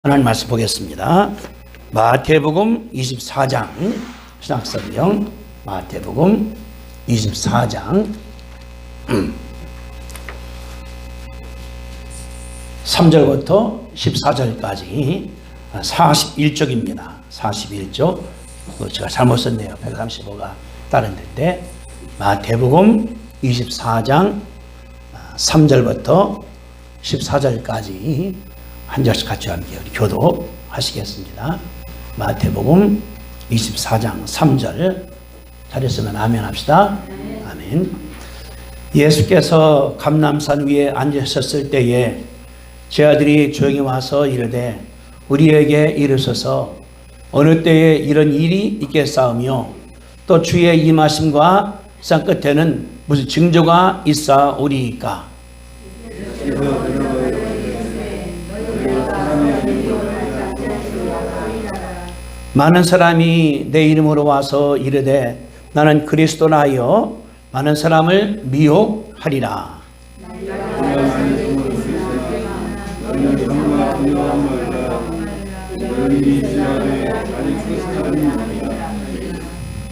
하나님 말씀 보겠습니다. 마태복음 24장 신약성경 마태복음 24장 3절부터 14절까지 41쪽입니다. 41쪽. 제가 잘못 썼네요. 135가 다른 데인데 마태복음 24장 3절부터 14절까지 한 절씩 같이 함께 우리 교도하시겠습니다. 마태복음 24장 3절 잘했으면 아멘 합시다. 아멘. 예수께서 감람산 위에 앉으셨을 때에 제 아들이 조용히 와서 이르되 우리에게 이르소서 어느 때에 이런 일이 있겠사오며 또 주의 임하심과 산 끝에는 무슨 징조가 있사오리이까. 많은 사람이 내 이름으로 와서 이르되 나는 그리스도라 하여 많은 사람을 미혹하리라.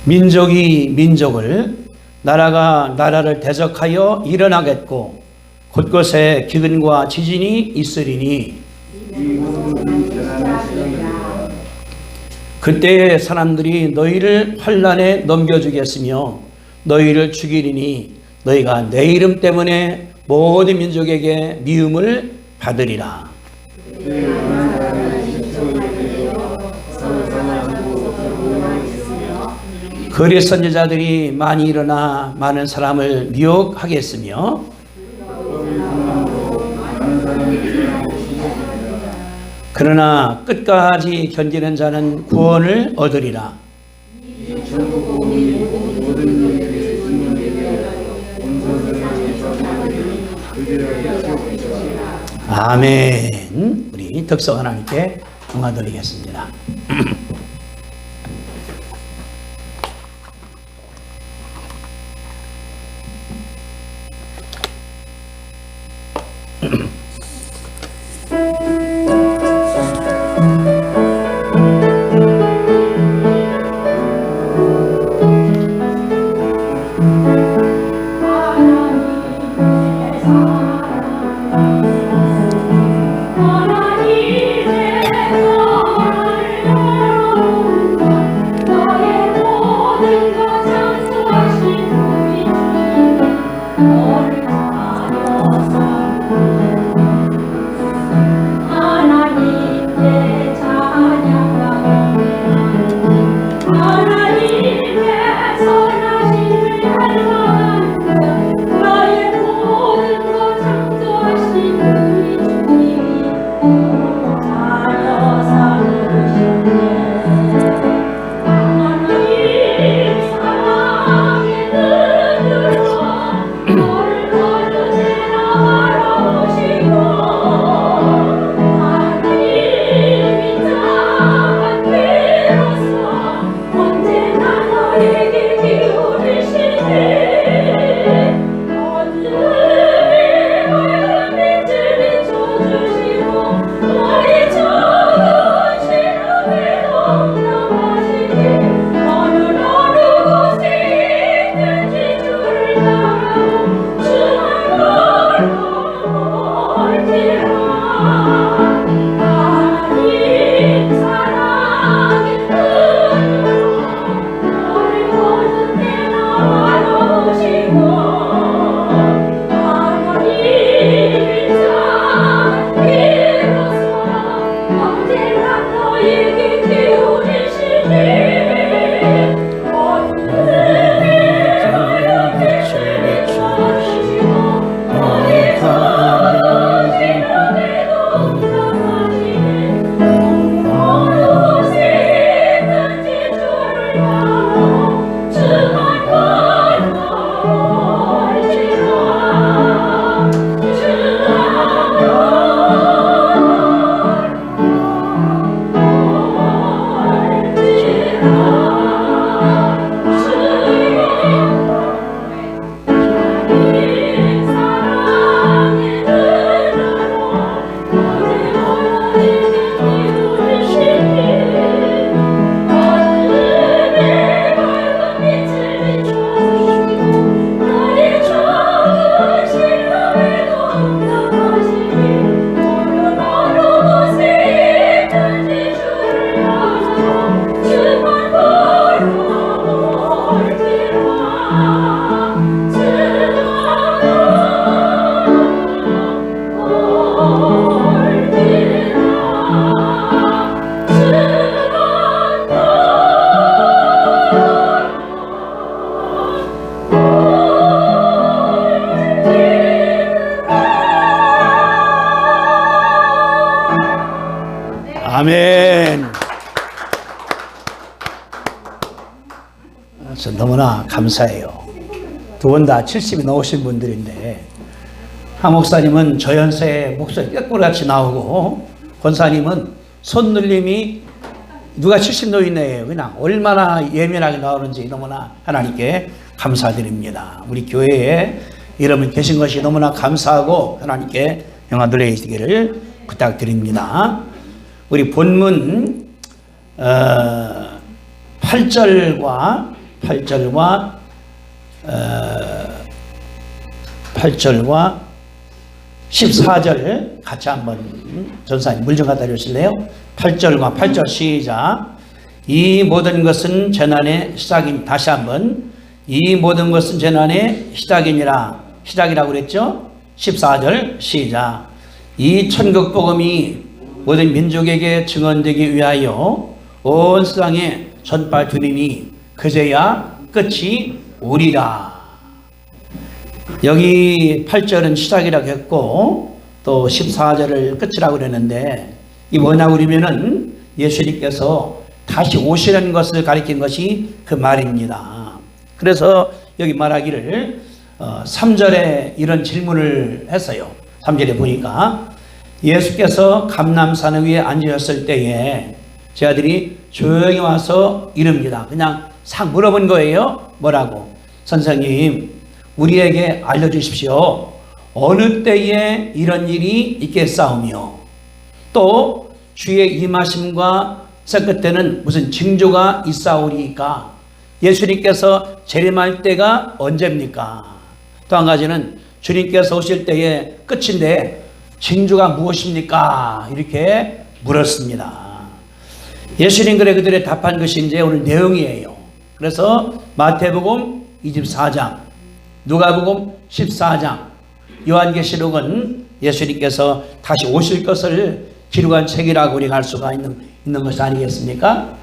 민족이 민족을, 나라가 나라를 대적하여 일어나겠고 곳곳에 기근과 지진이 있으리니 그때 사람들이 너희를 환난에 넘겨주겠으며 너희를 죽이리니 너희가 내 이름 때문에 모든 민족에게 미움을 받으리라. 거리 선지자들이 많이 일어나 많은 사람을 미혹하겠으며 그러나 끝까지 견디는 자는 구원을 얻으리라. 아멘. 우리 덕성 하나님께 영광 돌리겠습니다. 아멘. 저 너무나 감사해요. 두 분 다 70이 넘으신 분들인데 한 목사님은 저연세에 목소리 꾀꼬리같이 나오고 권사님은 손놀림이 누가 70 노인네예요. 그냥 얼마나 예민하게 나오는지 너무나 하나님께 감사드립니다. 우리 교회에 여러분 계신 것이 너무나 감사하고 하나님께 영광 돌리시기를 부탁드립니다. 우리 본문 8절과 14절 같이 한번 전사님 물 좀 갖다 주실래요? 8절과 8절 시작. 이 모든 것은 재난의 시작인, 다시 한번 이 모든 것은 재난의 시작이니라. 시작이라고 그랬죠? 14절 시작. 이 천국 복음이 모든 민족에게 증언되기 위하여 온 세상에 전파되리니 그제야 끝이 오리라. 여기 8절은 시작이라고 했고 또 14절을 끝이라고 그랬는데 이 뭐냐고 그러면은 예수님께서 다시 오시는 것을 가리킨 것이 그 말입니다. 그래서 여기 말하기를 3절에 이런 질문을 했어요. 3절에 보니까 예수께서 감람산 위에 앉으셨을 때에 제 아들이 조용히 와서 이릅니다. 그냥 싹 물어본 거예요. 뭐라고? 선생님, 우리에게 알려주십시오. 어느 때에 이런 일이 있겠사오며 또 주의 임하심과 새 때는 무슨 징조가 있사오리까? 예수님께서 재림할 때가 언제입니까? 또 한 가지는 주님께서 오실 때의 끝인데 징조가 무엇입니까? 이렇게 물었습니다. 예수님 그래 그들의 답한 것이 이제 오늘 내용이에요. 그래서 마태복음 24장, 누가복음 14장, 요한계시록은 예수님께서 다시 오실 것을 기록한 책이라고 우리가 알 수가 있는 것이 아니겠습니까?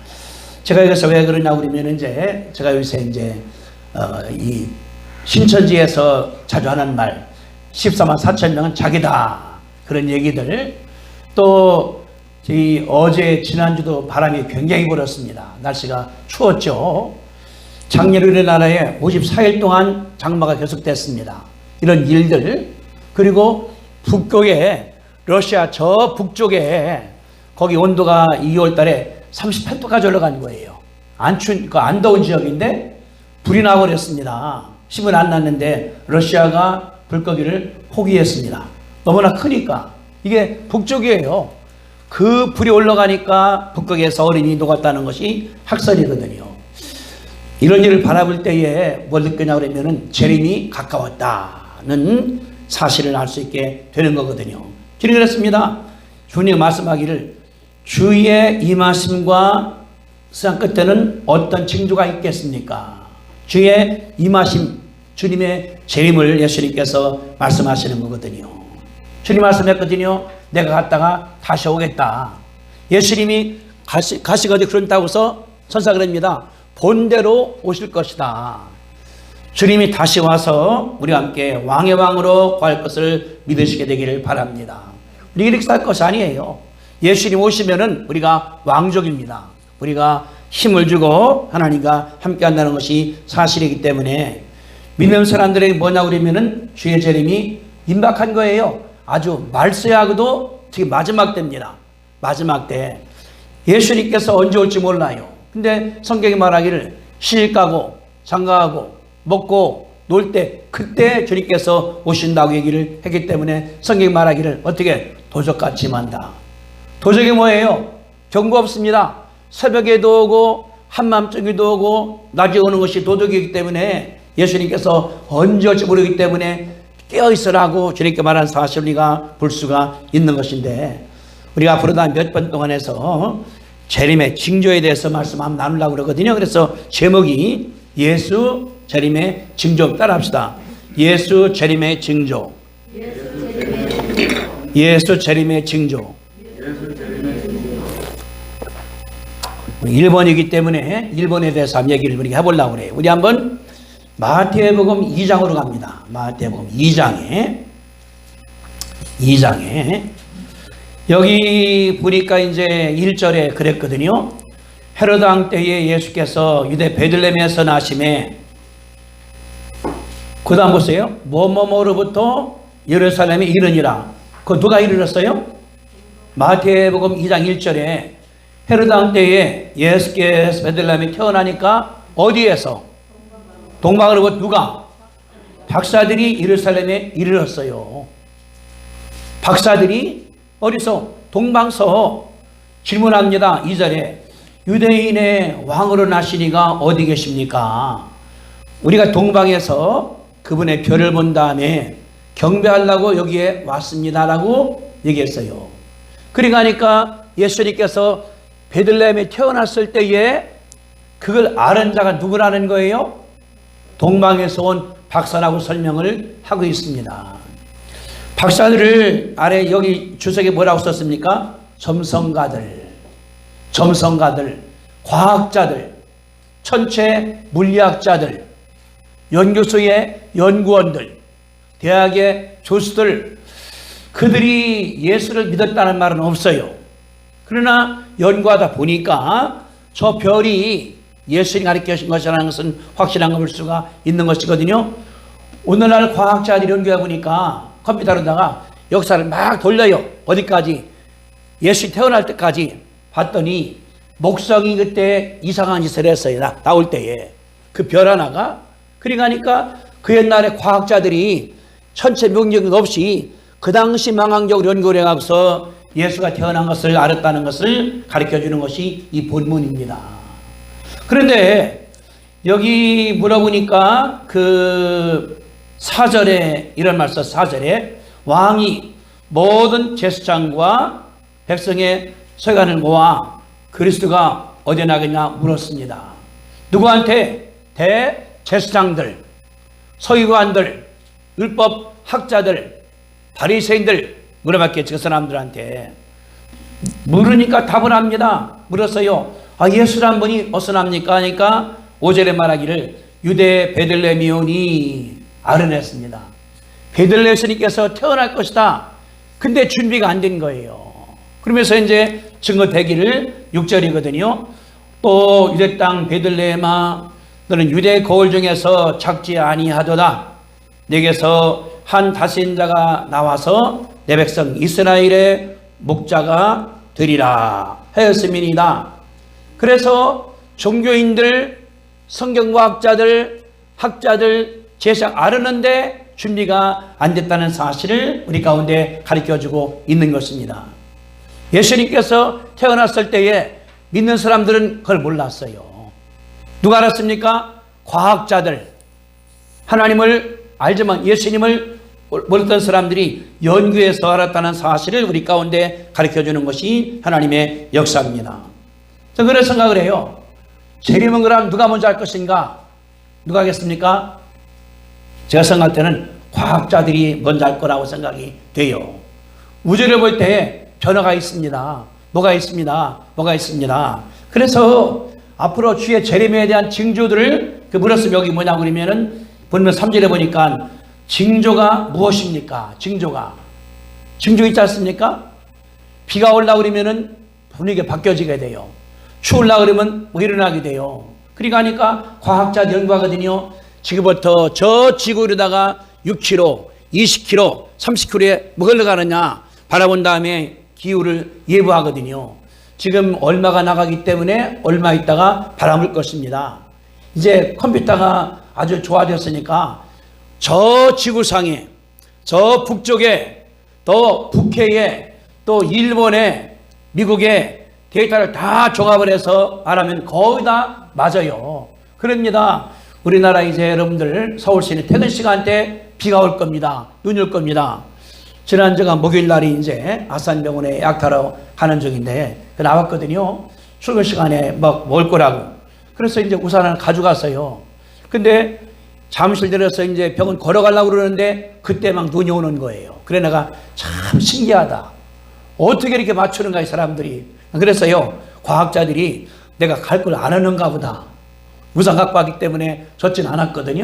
제가 여기서 왜 그러냐고 그러면 이제 제가 요새 이제 이 신천지에서 자주 하는 말 14만 4천 명은 자기다 그런 얘기들, 또 어제 지난주도 바람이 굉장히 불었습니다. 날씨가 추웠죠. 작년 우리나라에 54일 동안 장마가 계속됐습니다. 이런 일들, 그리고 북쪽에 러시아 저 북쪽에 거기 온도가 2월 달에 38도까지 올라간 거예요. 안 더운 지역인데 불이 나버렸습니다. 힘은 안 났는데 러시아가 불꺼기를 포기했습니다. 너무나 크니까. 이게 북쪽이에요. 그 불이 올라가니까 북극에서 어린이 녹았다는 것이 학설이거든요. 이런 일을 바라볼 때에 뭘 느끼냐 그러면은 재림이 가까웠다는 사실을 알 수 있게 되는 거거든요. 주님 그랬습니다. 주님 말씀하기를 주의 임하심과 세상 끝에는 어떤 징조가 있겠습니까? 주의 임하심, 주님의 재림을 예수님께서 말씀하시는 거거든요. 주님 말씀했거든요. 내가 갔다가 다시 오겠다. 예수님이 가시거든 그런다고 해서 선사그럽니다. 본대로 오실 것이다. 주님이 다시 와서 우리와 함께 왕의 왕으로 거할 것을 믿으시게 되기를 바랍니다. 우리 이렇게 살 것이 아니에요. 예수님 오시면은 우리가 왕족입니다. 우리가 힘을 주고 하나님과 함께 한다는 것이 사실이기 때문에 믿는 사람들에게 뭐냐고 그러면은 주의 재림이 임박한 거예요. 아주 말세하고도 지금 마지막 때입니다. 마지막 때. 예수님께서 언제 올지 몰라요. 근데 성경이 말하기를 시집가고 장가가고 먹고 놀 때 그때 주님께서 오신다고 얘기를 했기 때문에 성경이 말하기를 어떻게 도적같이 만다. 도적이 뭐예요? 경고 없습니다. 새벽에도 오고 한밤중에도 오고 낮에 오는 것이 도둑이기 때문에 예수님께서 언제 올지 모르기 때문에 깨어있으라고 주님께 말한 사실을 우리가 볼 수가 있는 것인데, 우리가 앞으로 다 몇 번 동안 해서 재림의 징조에 대해서 말씀 한번 나누려고 그러거든요. 그래서 제목이 예수 재림의 징조. 따라합시다. 예수 재림의 징조. 예수 재림의 징조. 일본이기 때문에 일본에 대해서 한번 얘기를 우리가 해보려고 그래요. 우리 한번 마태복음 2장으로 갑니다. 마태복음 2장에 여기 보니까 이제 1절에 그랬거든요. 헤로드 왕 때에 예수께서 유대 베들레헴에서 나심에, 그 다음 보세요. 뭐뭐뭐로부터 예루살렘에 이르니라. 그거 누가 이르렀어요? 마태복음 2장 1절에 헤로드 왕 때에 예수께서 베들레헴에 태어나니까 어디에서? 동방으로부터 누가? 박사들이 예루살렘에 이르렀어요. 박사들이 어디서? 동방서 질문합니다. 2절에 유대인의 왕으로 나시니가 어디 계십니까? 우리가 동방에서 그분의 별을 본 다음에 경배하려고 여기에 왔습니다라고 얘기했어요. 그러니까 예수님께서 베들레헴에 태어났을 때에 그걸 아는 자가 누구라는 거예요? 동방에서 온 박사라고 설명을 하고 있습니다. 박사들을 아래 여기 주석에 뭐라고 썼습니까? 점성가들, 과학자들, 천체 물리학자들, 연구소의 연구원들, 대학의 교수들, 그들이 예수를 믿었다는 말은 없어요. 그러나 연구하다 보니까 저 별이 예수님이 가르치신 것이라는 것은 확실한 걸 볼 수가 있는 것이거든요. 오늘날 과학자들이 연구해 보니까 컴퓨터로다가 역사를 막 돌려요. 어디까지? 예수님이 태어날 때까지 봤더니 목성이 그때 이상한 짓을 했어요. 나올 때에. 그 별 하나가. 그러니까 그 옛날에 과학자들이 천체 명령 없이 그 당시 망항적으로 연구를 해가서 예수가 태어난 것을 알았다는 것을 가르쳐주는 것이 이 본문입니다. 그런데 여기 물어보니까 그 4절에 이런 말씀, 4절에 왕이 모든 제사장과 백성의 서기관을 모아 그리스도가 어디 나겠냐 물었습니다. 누구한테? 대제사장들, 서기관들, 율법 학자들, 바리새인들 물어봤겠지. 그 사람들한테 물으니까 답을 합니다. 물었어요. 예수란 분이 어디서 납니까? 하니까 5절에 말하기를 유대 베들레헴이오니 알아냈습니다. 베들레헴에서 태어날 것이다. 근데 준비가 안 된 거예요. 그러면서 이제 증거되기를 6절이거든요. 또 유대 땅 베들레헴아 너는 유대 거울 중에서 작지 아니하도다. 내게서 한 다스린자가 나와서 내 백성 이스라엘의 목자가 되리라 하였음이니이다. 그래서 종교인들, 성경과학자들, 학자들, 제사장 아르는데 준비가 안 됐다는 사실을 우리 가운데 가르쳐주고 있는 것입니다. 예수님께서 태어났을 때에 믿는 사람들은 그걸 몰랐어요. 누가 알았습니까? 과학자들, 하나님을 알지만 예수님을 몰랐던 사람들이 연구해서 알았다는 사실을 우리 가운데 가르쳐주는 것이 하나님의 역사입니다. 저는 그런 생각을 해요. 재림은 그럼 누가 먼저 할 것인가? 누가 하겠습니까? 제가 생각할 때는 과학자들이 먼저 할 거라고 생각이 돼요. 우주를 볼 때 변화가 있습니다. 뭐가 있습니다. 그래서 앞으로 주의 재림에 대한 징조들을 물었으면 여기 뭐냐고 그러면은 본문 3절에 보니까 징조가 무엇입니까? 징조 있지 않습니까? 비가 올라 그러면은 분위기가 바뀌어지게 돼요. 추울라 그러면 일어나게 돼요. 그러니까 과학자들 연구하거든요. 지금부터 저 지구로다가 6km, 20km, 30km에 뭐 흘러가느냐 바라본 다음에 기후를 예보하거든요. 지금 얼마가 나가기 때문에 얼마 있다가 바람을 것입니다. 이제 컴퓨터가 아주 좋아졌으니까 저 지구상에, 저 북쪽에, 또 북해에, 또 일본에, 미국에 데이터를 다 종합을 해서 말하면 거의 다 맞아요. 그럽니다. 우리나라 이제 여러분들 서울시는 퇴근 시간 때 비가 올 겁니다. 눈이 올 겁니다. 지난주가 목요일 날이 이제 아산병원에 약타러 가는 중인데 나왔거든요. 출근 시간에 막 올 거라고. 그래서 이제 우산을 가져갔어요. 근데 잠실 들어서 이제 병원 걸어가려고 그러는데 그때 막 눈이 오는 거예요. 그래 내가 참 신기하다. 어떻게 이렇게 맞추는가 이 사람들이. 그래서요 과학자들이 내가 갈 걸 안 하는가 보다. 우산 갖고 왔기 때문에 젖진 않았거든요.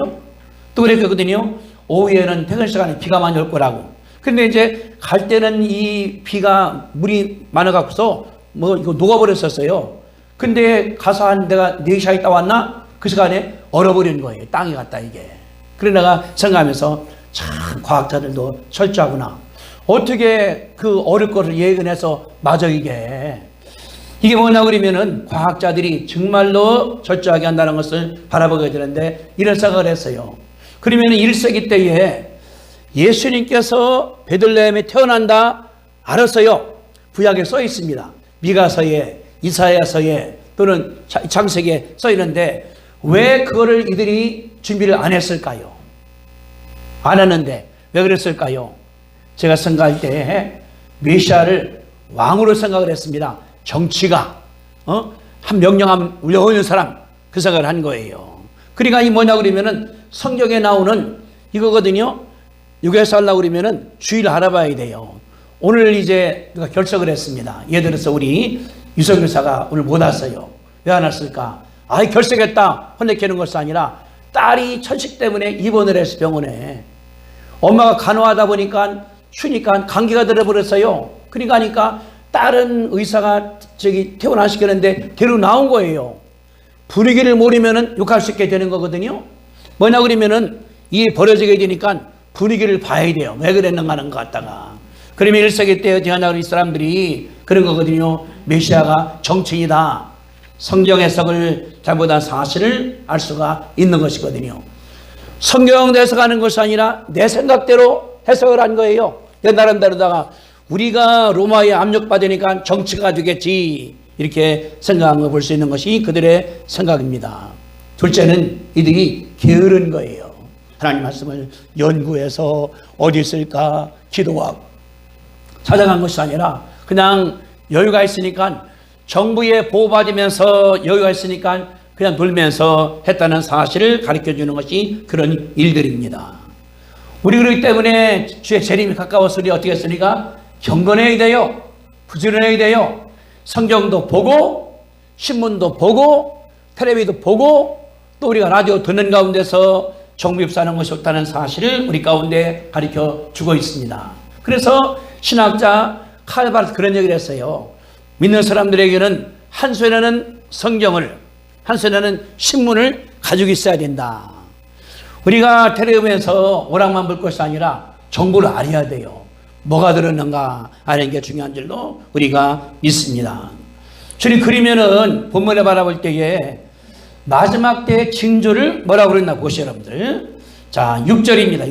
또 그랬거든요. 오후에는 퇴근 시간에 비가 많이 올 거라고. 근데 이제 갈 때는 이 비가 물이 많아갖고서 뭐 이거 녹아버렸었어요. 근데 가서 한 내가 4시간 있다 왔나? 그 시간에 얼어버린 거예요. 땅이 갔다 이게. 그래 내가 생각하면서 참 과학자들도 철저하구나. 어떻게 그 얼을 거를 예견해서 맞아 이게. 이게 뭐냐 그러면은 과학자들이 정말로 철저하게 한다는 것을 바라보게 되는데 이런 생각을 했어요. 그러면은 1세기 때에 예수님께서 베들레헴에 태어난다 알았어요. 구약에 써 있습니다. 미가서에, 이사야서에 또는 창세기에 써 있는데 왜 그거를 이들이 준비를 안 했을까요? 안 했는데 왜 그랬을까요? 제가 생각할 때 메시아를 왕으로 생각을 했습니다. 정치가 한 명령함 울려오는 사람 그 생각을 한 거예요. 그러니까 이 뭐냐 그러면은 성경에 나오는 이거거든요. 육에서 하려고 그러면은 주의를 알아봐야 돼요. 오늘 이제 누가 결석을 했습니다. 예를 들어서 우리 유석일 사가 오늘 못 왔어요. 왜 안 왔을까? 아이 결석했다 혼내키는 것이 아니라 딸이 천식 때문에 입원을 했어 병원에. 엄마가 간호하다 보니까 추니까 감기가 들어버렸어요. 그러니까 다른 의사가 퇴원하시켰는데 데리고 나온 거예요. 분위기를 모르면은 욕할 수 있게 되는 거거든요. 뭐냐 그러면은 이게 벌어지게 되니까 분위기를 봐야 돼요. 왜 그랬는가 하는 것 같다가. 그러면 1세기 때 어찌하냐 이 사람들이 그런 거거든요. 메시아가 정치인이다. 성경 해석을 잘못한 사실을 알 수가 있는 것이거든요. 성경 해석하는 것이 아니라 내 생각대로 해석을 한 거예요. 내 나름대로다가 우리가 로마에 압력받으니까 정치가 되겠지 이렇게 생각한 거 볼 수 있는 것이 그들의 생각입니다. 둘째는 이들이 게으른 거예요. 하나님 말씀을 연구해서 어디 있을까 기도하고 찾아간 것이 아니라 그냥 여유가 있으니까 정부에 보호받으면서 여유가 있으니까 그냥 놀면서 했다는 사실을 가르쳐주는 것이 그런 일들입니다. 우리 그렇기 때문에 주의 재림이 가까웠으니 어떻게 했으니까 경건해야 돼요. 부지런해야 돼요. 성경도 보고 신문도 보고 텔레비도 보고 또 우리가 라디오 듣는 가운데서 정부 입사하는 것이 없다는 사실을 우리 가운데 가르쳐 주고 있습니다. 그래서 신학자 칼 바르트 그런 얘기를 했어요. 믿는 사람들에게는 한 손에는 성경을 한 손에는 신문을 가지고 있어야 된다. 우리가 텔레비전에서 오락만 볼 것이 아니라 정보를 알아야 돼요. 뭐가 들었는가 아는 게 중요한 줄로 우리가 믿습니다. 주님 그러면은 본문에 바라볼 때에 마지막 때의 징조를 뭐라고 그랬나 보시죠 여러분들. 자 6절입니다.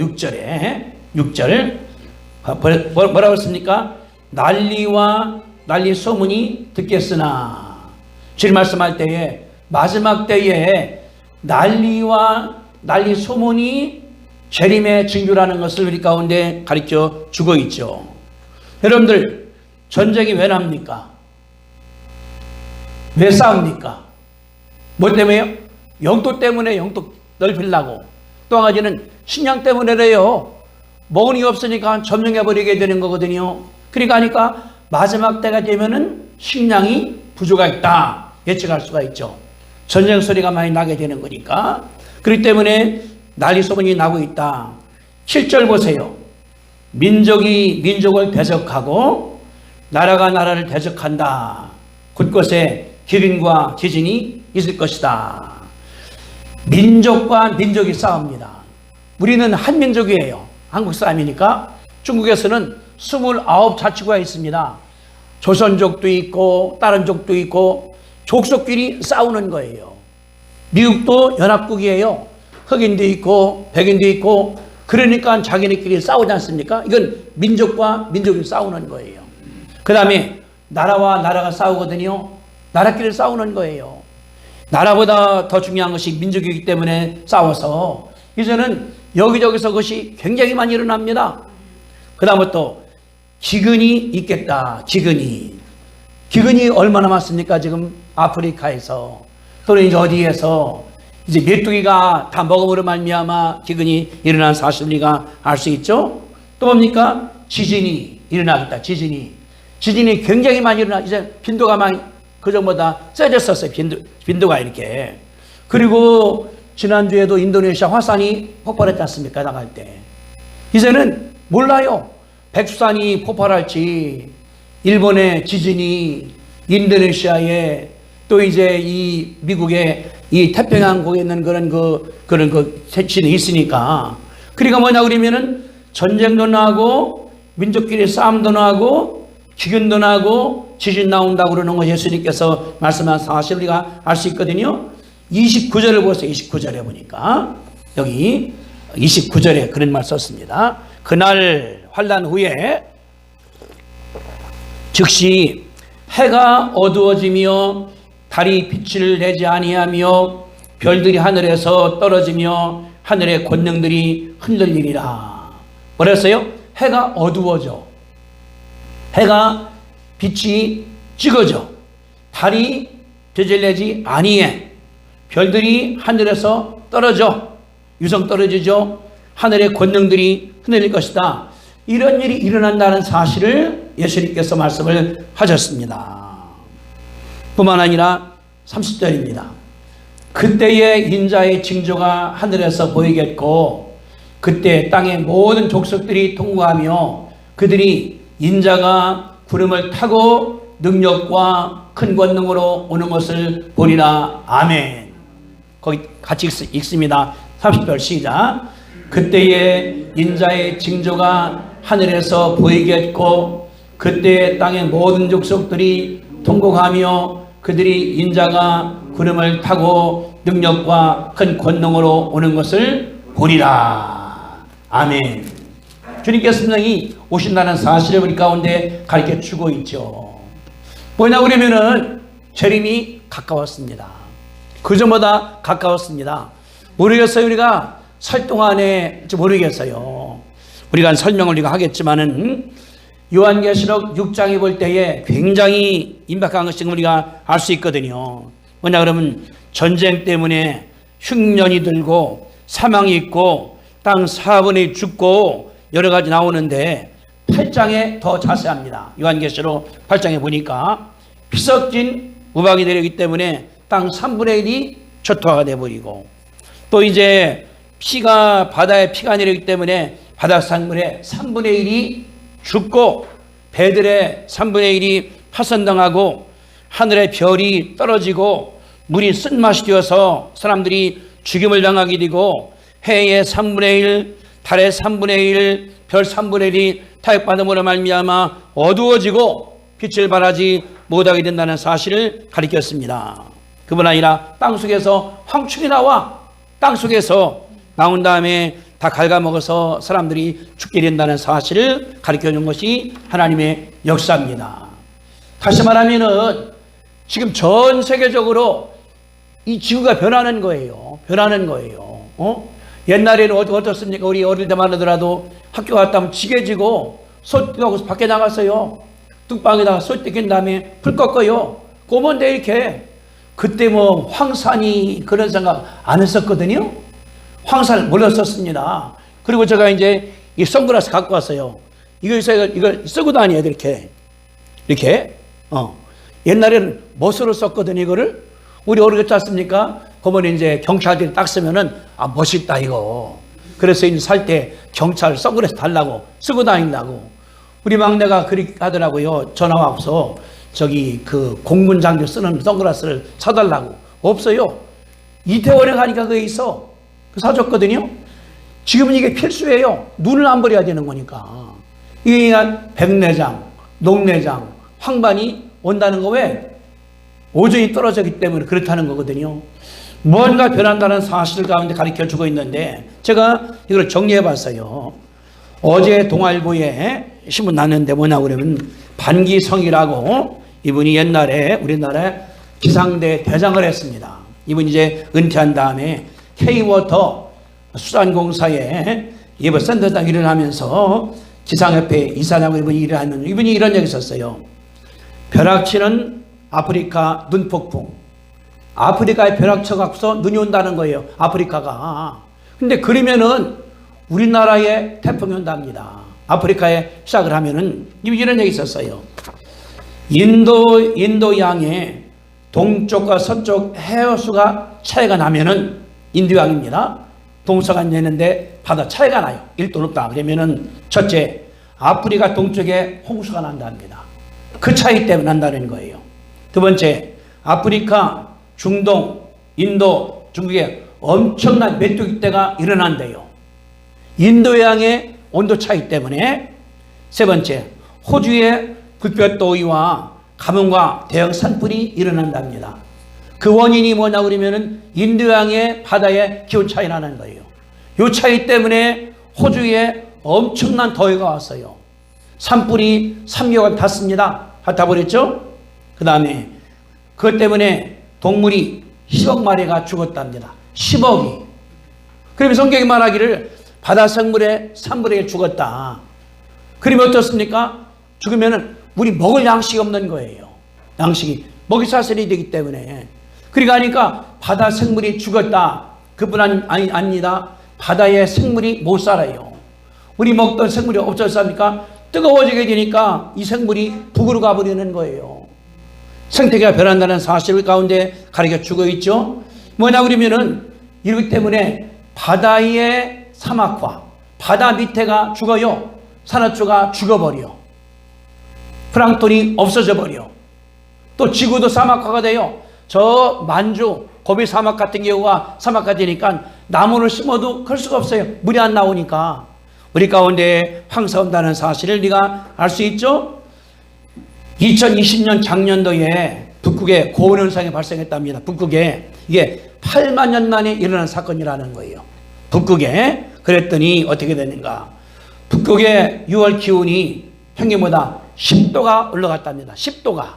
6절 뭐라고 했습니까? 난리 소문이 듣겠으나 주님 말씀할 때에 마지막 때에 난리 소문이 재림의 징조라는 것을 우리 가운데 가르쳐 주고 있죠. 여러분들 전쟁이 왜 납니까? 왜 싸웁니까? 뭐 때문에요? 영토 때문에 영토 넓히려고. 또 한 가지는 식량 때문에래요. 먹은 게 없으니까 점령해버리게 되는 거거든요. 그러니까 마지막 때가 되면은 식량이 부족하겠다 예측할 수가 있죠. 전쟁 소리가 많이 나게 되는 거니까. 그렇기 때문에 난리 소문이 나고 있다. 7절 보세요. 민족이 민족을 대적하고 나라가 나라를 대적한다. 곳곳에 기근과 지진이 있을 것이다. 민족과 민족이 싸웁니다. 우리는 한 민족이에요. 한국 사람이니까. 중국에서는 29자치구가 있습니다. 조선족도 있고 다른 족도 있고 족속끼리 싸우는 거예요. 미국도 연합국이에요. 흑인도 있고 백인도 있고 그러니까 자기네끼리 싸우지 않습니까? 이건 민족과 민족이 싸우는 거예요. 그 다음에 나라와 나라가 싸우거든요. 나라끼리 싸우는 거예요. 나라보다 더 중요한 것이 민족이기 때문에 싸워서 이제는 여기저기서 그것이 굉장히 많이 일어납니다. 그 다음에 또 기근이 있겠다. 기근이 얼마나 많습니까? 지금 아프리카에서 또는 이제 어디에서 이제 메뚜기가 다 먹음으로 말미암아 기근이 일어난 사실 우리가 알 수 있죠. 또 뭡니까? 지진이 일어나겠다. 지진이 굉장히 많이 일어나. 이제 빈도가 많이 그전보다 세졌었어요. 빈도가 이렇게. 그리고 지난주에도 인도네시아 화산이 폭발했지 않습니까? 나갈 때. 이제는 몰라요. 백두산이 폭발할지, 일본의 지진이, 인도네시아에, 또 이제 이 미국의 이 태평양국에 있는 그런 세친이 있으니까. 그러니까 뭐냐 그러면은 전쟁도 나고 민족끼리 싸움도 나고 기근도 나고 지진 나온다고 그러는 거 예수님께서 말씀한 사실 우리가 알 수 있거든요. 29절을 보세요. 29절에 보니까 여기 29절에 그런 말 썼습니다. 그날 환난 후에 즉시 해가 어두워지며 달이 빛을 내지 아니하며 별들이 하늘에서 떨어지며 하늘의 권능들이 흔들리리라. 뭐랬어요? 해가 어두워져. 해가 빛이 찍어져. 달이 빛을 내지 아니해. 별들이 하늘에서 떨어져. 유성 떨어지죠. 하늘의 권능들이 흔들릴 것이다. 이런 일이 일어난다는 사실을 예수님께서 말씀을 하셨습니다. 뿐만 아니라 30절입니다. 그때의 인자의 징조가 하늘에서 보이겠고 그때 땅의 모든 족속들이 통과하며 그들이 인자가 구름을 타고 능력과 큰 권능으로 오는 것을 보리라. 아멘. 거기 같이 읽습니다. 30절 시작. 그때의 인자의 징조가 하늘에서 보이겠고 그때 땅의 모든 족속들이 통곡하며 그들이 인자가 구름을 타고 능력과 큰 권능으로 오는 것을 보리라. 아멘. 주님께서 분명히 오신다는 사실을 우리 가운데 가르쳐 주고 있죠. 뭐냐 그러면은 재림이 가까웠습니다. 그전보다 가까웠습니다. 모르겠어요. 우리가 살 동안에 모르겠어요. 우리가 설명을 우리가 하겠지만은 요한계시록 6장에 볼 때에 굉장히 임박한 것을 우리가 알 수 있거든요. 뭐냐 그러면 전쟁 때문에 흉년이 들고 사망이 있고 땅 4분의 죽고 여러 가지 나오는데 8장에 더 자세합니다. 요한계시록 8장에 보니까 피 섞인 우박이 내리기 때문에 땅 3분의 1이 초토화가 되어버리고 또 이제 피가 바다에 피가 내리기 때문에 바다 산물의 3분의 1이 죽고 배들의 3분의 1이 파선당하고 하늘의 별이 떨어지고 물이 쓴맛이 되어서 사람들이 죽임을 당하게 되고 해의 3분의 1, 달의 3분의 1, 별 3분의 1이 타협받음으로 말미암아 어두워지고 빛을 발하지 못하게 된다는 사실을 가리켰습니다. 그뿐 아니라 땅속에서 황충이 나와 땅속에서 나온 다음에 다 갉아먹어서 사람들이 죽게 된다는 사실을 가르쳐준 것이 하나님의 역사입니다. 다시 말하면은 지금 전 세계적으로 이 지구가 변하는 거예요. 변하는 거예요. 옛날에는 어떻습니까? 우리 어릴 때만 하더라도 학교 갔다 오면 지게지고 솥하고 밖에 나갔어요. 뚝방에다가 솥 뜯긴 다음에 불 꺾어요. 꼬먼데 이렇게. 그때 뭐 황산이 그런 생각 안 했었거든요. 황산을 몰랐었습니다. 그리고 제가 이제 이 선글라스 갖고 왔어요. 이걸 쓰고 다녀야 돼, 이렇게. 옛날에는 멋으로 썼거든요, 이거를. 우리 어르겠지 않습니까? 그러면 이제 경찰들이 딱 쓰면은, 아, 멋있다, 이거. 그래서 이제 살 때 경찰 선글라스 달라고, 쓰고 다닌다고. 우리 막내가 그렇게 하더라고요. 전화 와서, 저기, 공군장교 쓰는 선글라스를 사달라고. 없어요. 이태원에 가니까 그게 있어. 사줬거든요. 지금은 이게 필수예요. 눈을 안 버려야 되는 거니까. 이게 백내장, 녹내장, 황반이 온다는 거 왜? 오존이 떨어졌기 때문에 그렇다는 거거든요. 뭔가 변한다는 사실 가운데 가르쳐 주고 있는데 제가 이걸 정리해 봤어요. 어제 동아일보에 신문 났는데 뭐냐 그러면 반기성이라고 이분이 옛날에 우리나라에 기상대 대장을 했습니다. 이분이 이제 은퇴한 다음에 K워터 수산공사에 예보 센터장 일을 하면서 기상협회 이사장으로 이분이 일을 하면 이분이 이런 얘기 썼어요. 벼락치는 아프리카 눈폭풍. 아프리카에 벼락쳐 갖고서 눈이 온다는 거예요. 아프리카가. 근데 그러면은 우리나라에 태풍이 온답니다. 아프리카에 시작을 하면은 이런 얘기 있었어요. 인도양의 동쪽과 서쪽 해수가 차이가 나면은 인도양입니다. 동서가 내는데 바다 차이가 나요. 1도 높다. 그러면은 첫째 아프리카 동쪽에 홍수가 난답니다. 그 차이 때문에 난다는 거예요. 두 번째, 아프리카, 중동, 인도, 중국에 엄청난 메뚜기 떼가 일어난대요. 인도양의 온도 차이 때문에. 세 번째, 호주의 불볕더위와 가뭄과 대형 산불이 일어난답니다. 그 원인이 뭐냐 그러면은 인도양의 바다의 기온 차이 나는 거예요. 이 차이 때문에 호주에 엄청난 더위가 왔어요. 산불이 3개월 탔습니다. 다 버렸죠? 그 다음에 그것 때문에 동물이 10억 마리가 죽었답니다. 10억이. 그러면 성경이 말하기를 바다 생물의 3분의 1 죽었다. 그러면 어떻습니까? 죽으면 우리 먹을 양식이 없는 거예요. 양식이. 먹이 사슬이 되기 때문에. 그러니까 하니까 바다 생물이 죽었다. 그뿐 아닙니다. 바다의 생물이 못 살아요. 우리 먹던 생물이 없어졌습니까? 뜨거워지게 되니까 이 생물이 북으로 가버리는 거예요. 생태계가 변한다는 사실 가운데 가리켜 주고 있죠. 뭐냐 그러면은 이렇기 때문에 바다의 사막화, 바다 밑에가 죽어요. 산호초가 죽어버려. 플랑톤이 없어져 버려. 또 지구도 사막화가 돼요. 저 만주 고비 사막 같은 경우가 사막화 되니까 나무를 심어도 클 수가 없어요. 물이 안 나오니까. 우리 가운데 황사 온다는 사실을 우리가 알 수 있죠. 2020년 작년도에 북극에 고온 현상이 발생했답니다. 북극에 이게 8만 년 만에 일어난 사건이라는 거예요. 북극에. 그랬더니 어떻게 됐는가. 북극의 6월 기온이 평균보다 10도가 올라갔답니다. 10도가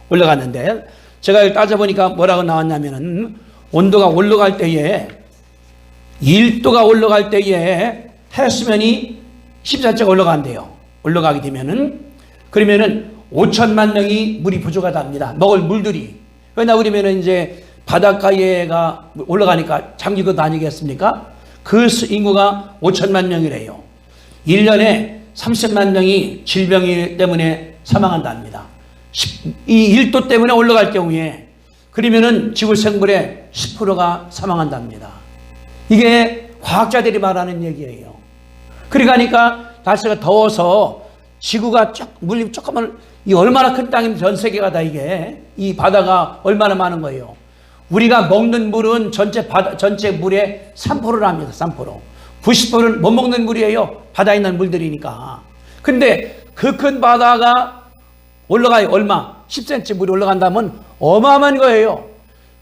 올라갔는데 제가 따져보니까 뭐라고 나왔냐면은 온도가 올라갈 때에 1도가 올라갈 때에 해수면이 14째가 올라간대요. 올라가게 되면은 그러면은 5천만 명이 물이 부족하답니다. 먹을 물들이. 왜냐 그러면은 이제 바닷가에가 올라가니까 잠기고 아니겠습니까? 그 인구가 5천만 명이래요. 1년에 30만 명이 질병 때문에 사망한답니다. 이 1도 때문에 올라갈 경우에 그러면은 지구 생물의 10%가 사망한답니다. 이게 과학자들이 말하는 얘기예요. 그러니까 날씨가 더워서 지구가 물이 조금만 이 얼마나 큰 땅이면 전 세계가 다 이게 이 바다가 얼마나 많은 거예요. 우리가 먹는 물은 전체 물의 3%랍니다. 3%. 90%는 못 먹는 물이에요. 바다에 있는 물들이니까. 근데 그 큰 바다가 올라가요. 얼마? 10cm 물이 올라간다면 어마어마한 거예요.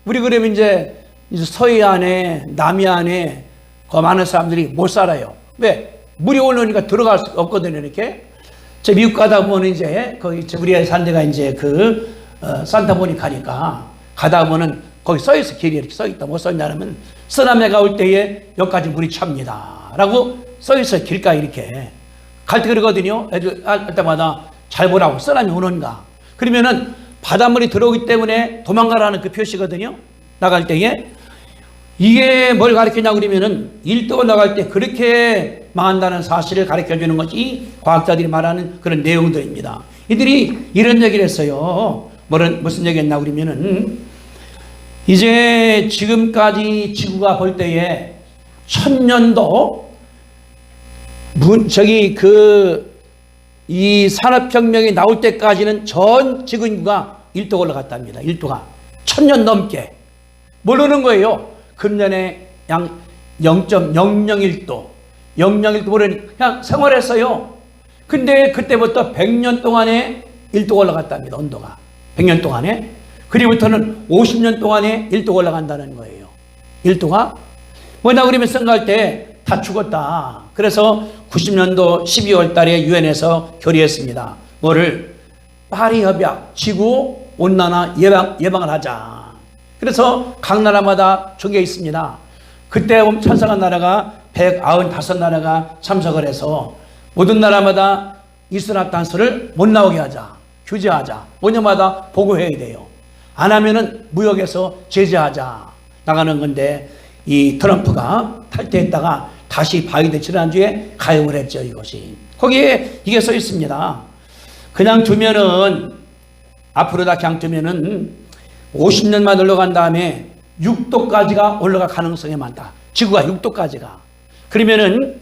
우리 그러면 이제 서해안에, 남해안에 그 많은 사람들이 못 살아요. 왜? 물이 올라오니까 들어갈 수 없거든요. 이렇게. 저 미국 가다 보면 이제 거기 우리 산 데가 이제 산타모니카니까 가다 보면은 거기 써있어. 길이 이렇게 써있다. 못 썼냐면 쓰나미가 올 때에 여기까지 물이 찹니다. 라고 써있어. 길가에 이렇게. 갈 때 그러거든요. 애들 할 때마다 잘 보라고. 쓰나미 오는가. 그러면은 바닷물이 들어오기 때문에 도망가라는 그 표시거든요. 나갈 때에. 이게 뭘 가르치냐고 그러면은 1도가 나갈 때 그렇게 망한다는 사실을 가르쳐 주는 것이 과학자들이 말하는 그런 내용들입니다. 이들이 이런 얘기를 했어요. 무슨 얘기 했나 그러면은 이제 지금까지 지구가 볼 때에 1000년도 이 산업혁명이 나올 때까지는 전 지구 인구가 1도가 올라갔답니다. 1도가 1000년 넘게 모르는 거예요. 금년에 양 0.001도 001도 모르니 그냥 생활했어요. 근데 그때부터 100년 동안에 1도가 올라갔답니다. 온도가 100년 동안에. 그리고부터는 50년 동안에 1도가 올라간다는 거예요. 1도가 뭐냐 그러면 생각할 때 다 죽었다. 그래서 90년도 12월 달에 유엔에서 결의했습니다. 뭐를 파리 협약 지구 온난화 예방을 하자. 그래서 각 나라마다 정해 있습니다. 그때 찬성한 나라가 195나라가 참석을 해서 모든 나라마다 이산화탄소를 못 나오게 하자. 규제하자. 5년마다 보고해야 돼요. 안 하면은 무역에서 제재하자. 나가는 건데 이 트럼프가 탈퇴했다가 다시 바이든 지난주에 가용을 했죠. 이것이. 거기에 이게 써 있습니다. 그냥 두면은 앞으로다 그냥 두면은 50년만 올라간 다음에 6도까지가 올라갈 가능성이 많다. 지구가 6도까지가. 그러면은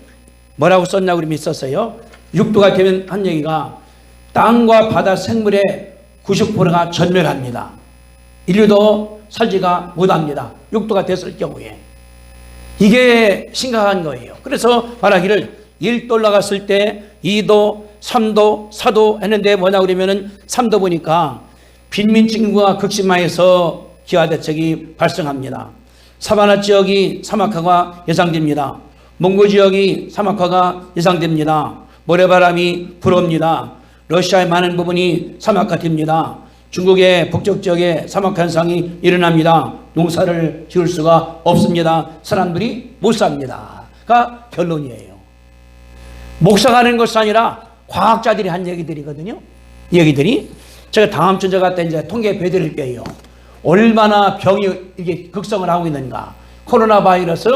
뭐라고 썼냐고 그러면 있었어요. 육도가 되면 한 얘기가 땅과 바다 생물의 90%가 전멸합니다. 인류도 살지가 못합니다. 육도가 됐을 경우에. 이게 심각한 거예요. 그래서 말하기를 1도 올라갔을 때 2도, 3도, 4도 했는데 뭐냐 그러면은 3도 보니까 빈민층과 극심화해서 기후대책이 발생합니다. 사바나 지역이 사막화가 예상됩니다. 몽고 지역이 사막화가 예상됩니다. 모래바람이 불어옵니다. 러시아의 많은 부분이 사막화됩니다. 중국의 북쪽 지역에 사막 현상이 일어납니다. 농사를 지을 수가 없습니다. 사람들이 못 삽니다.가 결론이에요. 목사가 하는 것이 아니라 과학자들이 한 얘기들이거든요. 이 얘기들이 제가 다음 주 제가 이제 통계 배드릴게요. 얼마나 병이 이게 극성을 하고 있는가. 코로나 바이러스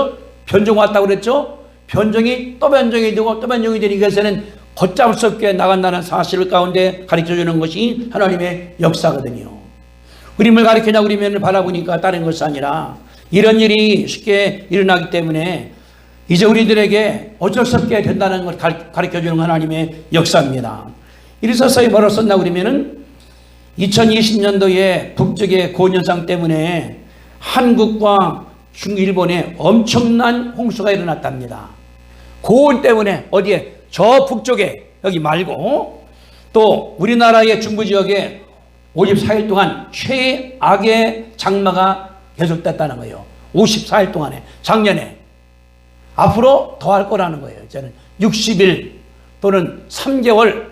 변종 왔다고 그랬죠? 변종이 또 변종이 되고 또 변종이 되기 위해서는 걷잡을 수 없게 나간다는 사실 가운데 가르쳐주는 것이 하나님의 역사거든요. 우리를 가르치냐고 우리면을 바라보니까 다른 것이 아니라 이런 일이 쉽게 일어나기 때문에 이제 우리들에게 어쩔 수 없게 된다는 걸 가르쳐주는 하나님의 역사입니다. 이리 서서히 뭐로 썼나 그러면은 2020년도에 북쪽의 고온현상 때문에 한국과 일본에 엄청난 홍수가 일어났답니다. 고온 때문에 어디에? 저 북쪽에 여기 말고 또 우리나라의 중부지역에 54일 동안 최악의 장마가 계속됐다는 거예요. 54일 동안에 작년에 앞으로 더 할 거라는 거예요. 이제는 60일 또는 3개월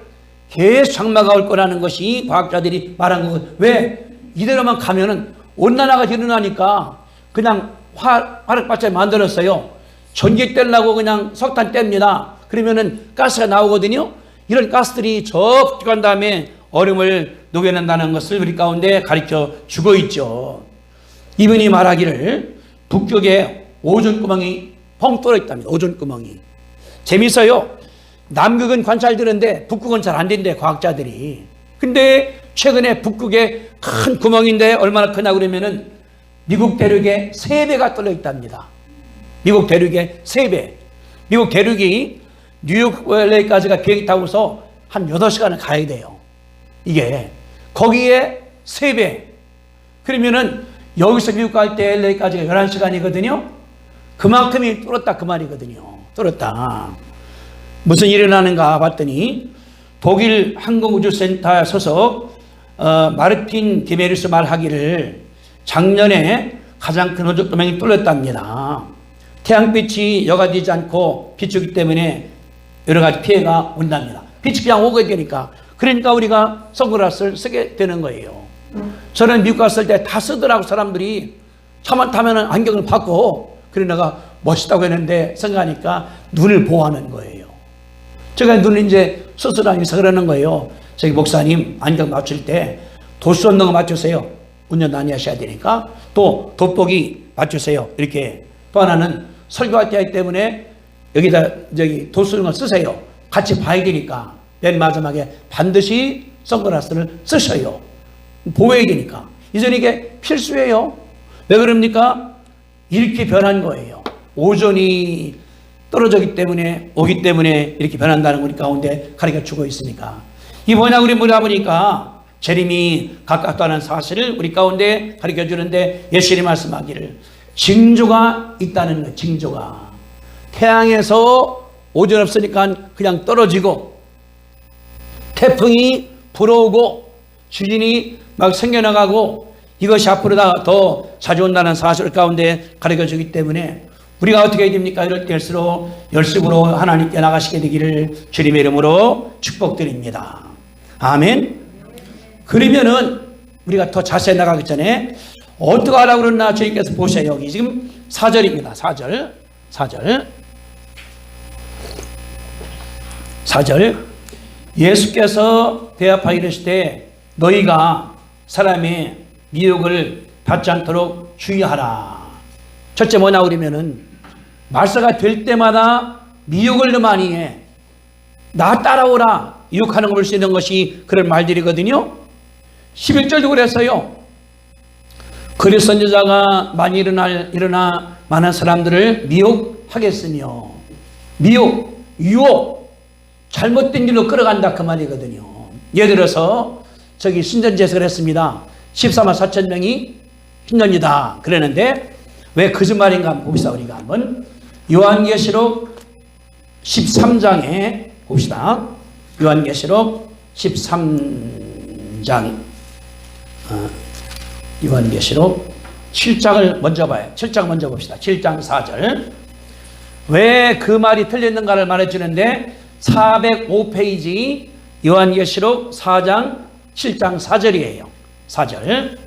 계속 장마가 올 거라는 것이 과학자들이 말한 거거든요. 왜? 이대로만 가면은 온난화가 일어나니까 그냥 화력발전을 만들었어요. 전기 떼려고 그냥 석탄 뗍니다. 그러면은 가스가 나오거든요. 이런 가스들이 저 북쪽 간 다음에 얼음을 녹여낸다는 것을 우리 가운데 가르쳐 주고 있죠. 이분이 말하기를 북쪽에 오존구멍이 펑 뚫어 있답니다. 오존구멍이. 재밌어요. 남극은 관찰되는데 북극은 잘 안 된대, 과학자들이. 근데 최근에 북극에 큰 구멍인데 얼마나 크냐 그러면은 미국 대륙에 3배가 뚫려 있답니다. 미국 대륙에 3배. 미국 대륙이 뉴욕 LA까지가 비행기 타고서 한 8시간을 가야 돼요. 이게 거기에 3배. 그러면은 여기서 미국 갈 때 LA까지가 11시간이거든요. 그만큼이 뚫었다 그 말이거든요. 뚫었다. 무슨 일이 일어나는가 봤더니 독일 항공우주센터 소속 마르틴 디메리스 말하기를 작년에 가장 큰 오존구멍이 뚫렸답니다. 태양빛이 여과되지 않고 비추기 때문에 여러 가지 피해가 온답니다. 빛이 그냥 오게 되니까. 그러니까 우리가 선글라스를 쓰게 되는 거예요. 저는 미국 갔을 때 다 쓰더라고. 사람들이 차만 타면 안경을 받고 그래 내가 멋있다고 했는데 생각하니까 눈을 보호하는 거예요. 제가 눈을 이제 수술하면서 그러는 거예요. 저기 목사님 안경 맞출 때 도수 없는 거 맞추세요. 운전 많이 하셔야 되니까. 또 돋보기 맞추세요. 이렇게. 또 하나는 설교할 때 하기 때문에 여기다 저기 도수 있는 거 쓰세요. 같이 봐야 되니까. 맨 마지막에 반드시 선글라스를 쓰셔요. 보호해야 되니까. 이전 이게 필수예요. 왜 그럽니까? 이렇게 변한 거예요. 오존이 떨어지기 때문에 오기 때문에 이렇게 변한다는 우리 가운데 가르쳐 주고 있으니까. 이 뭐냐 우리 뭐라 보니까 재림이 가깝다는 사실을 우리 가운데 가르쳐 주는데 예수님이 말씀하기를 징조가 있다는 거예요. 징조가. 태양에서 오존 없으니까 그냥 떨어지고 태풍이 불어오고 지진이 막 생겨나가고 이것이 앞으로 더 자주 온다는 사실 가운데 가르쳐 주기 때문에 우리가 어떻게 해야 됩니까? 이럴 때일수록 열심으로 하나님께 나가시게 되기를 주님의 이름으로 축복드립니다. 아멘. 그러면은 우리가 더 자세히 나가기 전에 어떻게 하라고 그러나 주님께서 보세요. 여기 지금 4절입니다. 4절. 예수께서 대답하여 이르시되 너희가 사람의 미혹을 받지 않도록 주의하라. 첫째 뭐냐 그러면은 말세가 될 때마다 미혹을 더 많이 해. 나 따라오라. 유혹하는 걸 볼 수 있는 것이 그런 말들이거든요. 11절도 그랬어요. 그리스도 선지자가 많이 일어나 많은 사람들을 미혹하겠으며 미혹, 유혹 잘못된 길로 끌어간다 그 말이거든요. 예를 들어서 저기 신전제사를 했습니다. 14만 4천 명이 신전이다 그러는데 왜 거짓말인가 한번 봅시다. 우리가 한번 요한계시록 13장에 봅시다. 요한계시록 13장 요한계시록 7장을 먼저 봐요. 7장 먼저 봅시다. 7장 4절. 왜 그 말이 틀렸는가를 말해주는데 405페이지 요한계시록 4장 7장 4절이에요. 4절.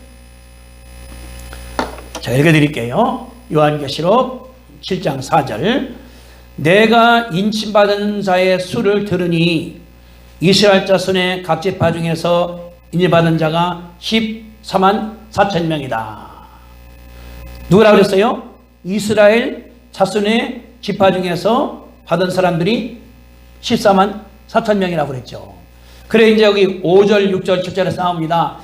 자, 읽어드릴게요. 요한계시록 7장 4절. 내가 인침받은 자의 수를 들으니 이스라엘 자손의 각 지파 중에서 인침받은 자가 14만 4천 명이다. 누구라고 그랬어요? 이스라엘 자손의 지파 중에서 받은 사람들이 14만 4천 명이라고 그랬죠. 그래 이제 여기 5절, 6절, 7절에서 나옵니다.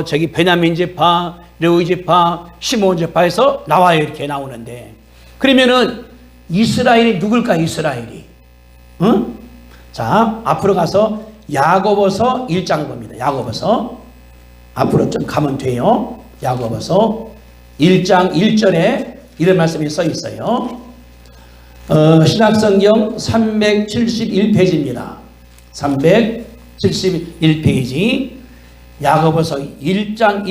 저기 베냐민 지파, 레위 지파, 시몬 지파에서 나와요. 이렇게 나오는데 그러면은 이스라엘이 누굴까? 이스라엘이. 응? 자, 앞으로 가서 야고보서 1장 봅니다. 야고보서 앞으로 좀 가면 돼요. 야고보서 1장 1절에 이런 말씀이 써 있어요. 신약성경 371페이지입니다. 371페이지 야고보서 1장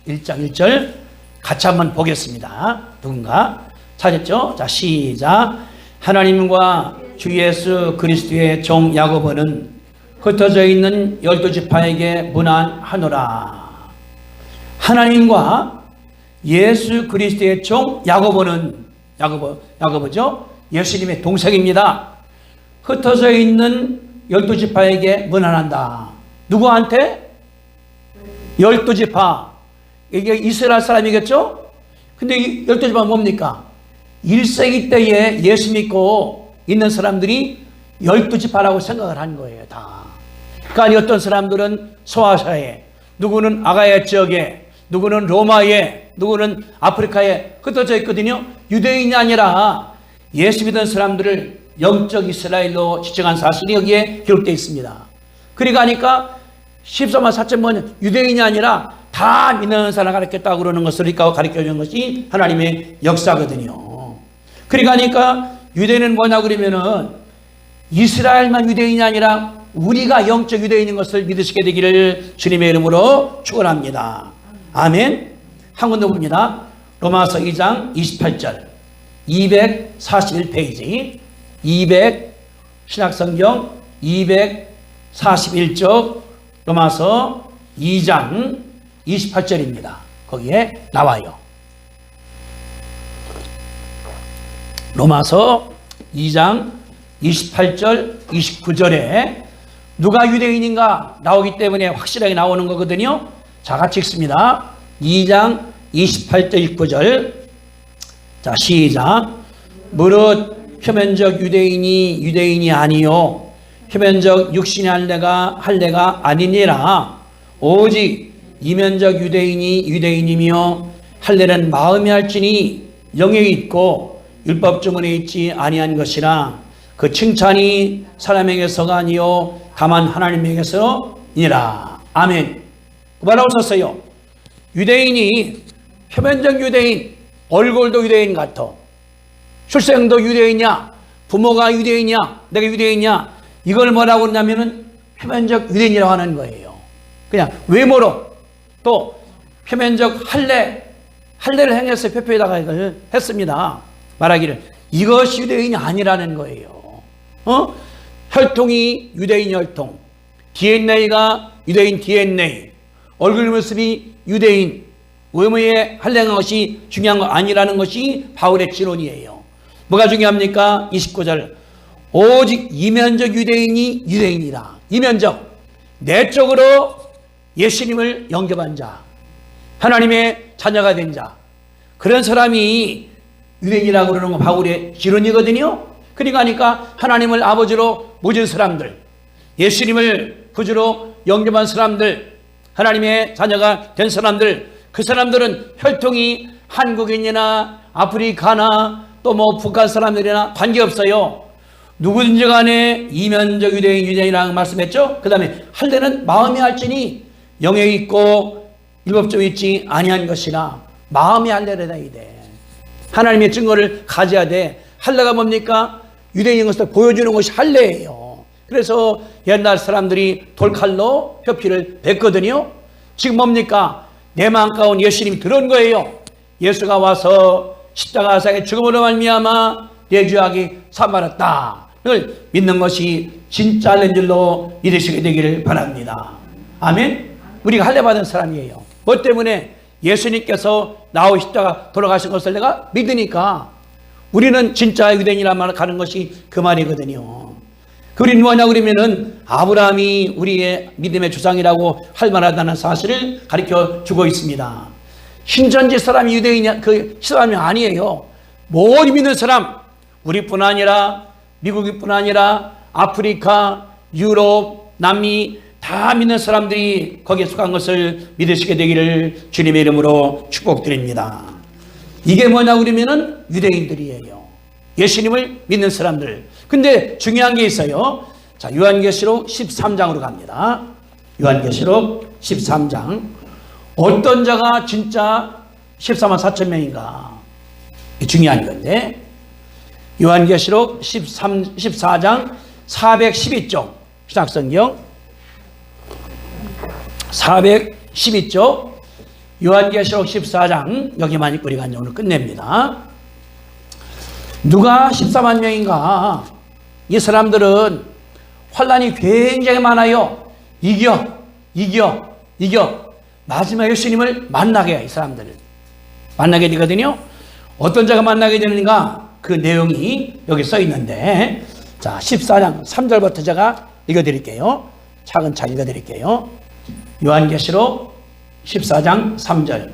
1절 같이 한번 보겠습니다. 누군가 찾았죠? 자, 시작. 하나님과 주 예수 그리스도의 종 야고보는 흩어져 있는 12지파에게 문안하노라. 하나님과 예수 그리스도의 종 야고보는 야고보죠? 예수님의 동생입니다. 흩어져 있는 12지파에게 문안한다. 누구한테? 12지파. 이게 이스라엘 사람이겠죠? 근데 이 12지파는 뭡니까? 1세기 때에 예수 믿고 있는 사람들이 12지파라고 생각을 한 거예요. 다. 그러니까 어떤 사람들은 소아시아에, 누구는 아가야 지역에, 누구는 로마에, 누구는 아프리카에 흩어져 있거든요. 유대인이 아니라 예수 믿는 사람들을 영적 이스라엘로 지정한 사실이 여기에 기록되어 있습니다. 그러니까 하니까 14만 4천 명 유대인이 아니라 다 믿는 사람을 가르쳤다고 그러는 것을 가르쳐주는 것이 하나님의 역사거든요. 그러니까 하니까 유대인은 뭐냐 그러면은 이스라엘만 유대인이 아니라 우리가 영적 유대인인 것을 믿으시게 되기를 주님의 이름으로 축원합니다. 아멘. 한 번 더 봅니다. 로마서 2장 28절 241페이지 신약성경 241쪽 로마서 2장 28절입니다. 거기에 나와요. 로마서 2장 28절 29절에 누가 유대인인가 나오기 때문에 확실하게 나오는 거거든요. 자, 같이 읽습니다. 2장 28절 29절. 자, 시작. 무릇 표면적 유대인이 아니요 표면적 육신의 할례가 아니니라. 오직 이면적 유대인이 유대인이며 할례는 마음에 할지니 영에 있고 율법 주문에 있지 아니한 것이라. 그 칭찬이 사람에게서가 아니요 다만 하나님에게서니라. 아멘. 뭐라고 썼어요? 유대인이 표면적 유대인, 얼굴도 유대인 같아. 출생도 유대인이야. 부모가 유대인이야. 내가 유대인이야. 이걸 뭐라고 그러냐면은 표면적 유대인이라고 하는 거예요. 그냥 외모로. 또 표면적 할례를 행해서 표표에다가 이걸 했습니다. 말하기를 이것이 유대인이 아니라는 거예요. 혈통이 유대인 혈통, DNA가 유대인 DNA, 얼굴 모습이 유대인, 외모에 할례한 것이 중요한 거 아니라는 것이 바울의 진론이에요. 뭐가 중요합니까? 29절. 오직 이면적 유대인이 유대인이라. 이면적, 내적으로 예수님을 영접한 자, 하나님의 자녀가 된 자, 그런 사람이 유대인이라고 그러는 건 바울의 진론이거든요. 그러니까 하나님을 아버지로 모신 사람들, 예수님을 구주로 영접한 사람들, 하나님의 자녀가 된 사람들, 그 사람들은 혈통이 한국인이나 아프리카나 또 뭐 북한 사람들이나 관계없어요. 누구든지 간에 이면적 유대인이라고 말씀했죠. 그 다음에 할례는 마음이 할지니 영에 있고 율법적으로 있지 아니한 것이나 마음이 할례를 해야 돼. 하나님의 증거를 가져야 돼. 할례가 뭡니까? 유대인인 것을 보여주는 것이 할례예요. 그래서 옛날 사람들이 돌칼로 표피를 뱉거든요. 지금 뭡니까? 내 마음 가운 예수님이 들어온 거예요. 예수가 와서 십자가상의 죽음으로 말미암아 내 죄악이 사함받았다. 를 믿는 것이 진짜 할례인 줄로 믿으시게 되기를 바랍니다. 아멘. 우리가 할례 받은 사람이에요. 뭐 때문에? 예수님께서 나오 십자가 돌아가신 것을 내가 믿으니까. 우리는 진짜 유대인이란 말을 가는 것이 그 말이거든요. 우리는 뭐냐 그러면은 아브라함이 우리의 믿음의 조상이라고 할 만하다는 사실을 가르쳐 주고 있습니다. 신천지 사람이 유대인이 그 사람이 아니에요. 모든 믿는 사람, 우리뿐 아니라 미국뿐 아니라 아프리카, 유럽, 남미 다 믿는 사람들이 거기에 속한 것을 믿으시게 되기를 주님의 이름으로 축복드립니다. 이게 뭐냐 그러면은 유대인들이에요. 예수님을 믿는 사람들. 근데 중요한 게 있어요. 자, 요한계시록 13장으로 갑니다. 요한계시록 13장. 어떤 자가 진짜 14만 4천 명인가? 중요한 건데. 요한계시록 14장 412쪽 신약성경 412쪽 요한계시록 14장 여기만 읽고 우리가 오늘 끝냅니다. 누가 14만 명인가? 이 사람들은 환난이 굉장히 많아요. 이겨 마지막 예수님을 만나게 이 사람들을 만나게 되거든요. 어떤 자가 만나게 되는가? 그 내용이 여기 써 있는데, 자 14장 3절부터 제가 읽어드릴게요. 차근차근 읽어드릴게요. 요한계시록 14장 3절.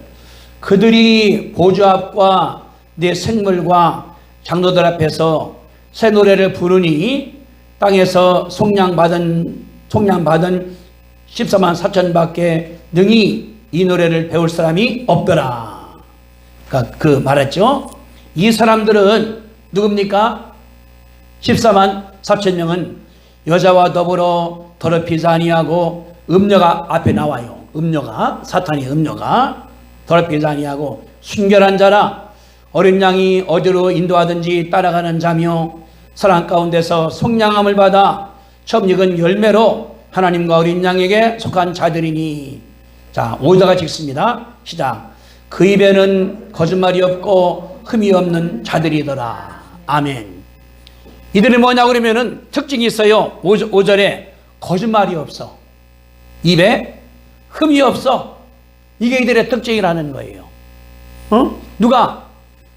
그들이 보좌 앞과 내 생물과 장로들 앞에서 새 노래를 부르니 땅에서 속량받은 14만 4천 밖에 능히 이 노래를 배울 사람이 없더라. 그러니까 그 말했죠. 이 사람들은 누굽니까? 14만 4천 명은 여자와 더불어 더럽히지 아니하고 음녀가 앞에 나와요. 음녀가, 사탄의 음녀가 더럽히지 아니하고 순결한 자라, 어린 양이 어디로 인도하든지 따라가는 자며 사랑 가운데서 속량함을 받아 처음 익은 열매로 하나님과 어린 양에게 속한 자들이니. 자, 5절가 읽습니다. 시작. 그 입에는 거짓말이 없고 흠이 없는 자들이더라. 아멘. 이들이 뭐냐 그러면은 특징이 있어요. 5절에 거짓말이 없어. 입에 흠이 없어. 이게 이들의 특징이라는 거예요. 누가?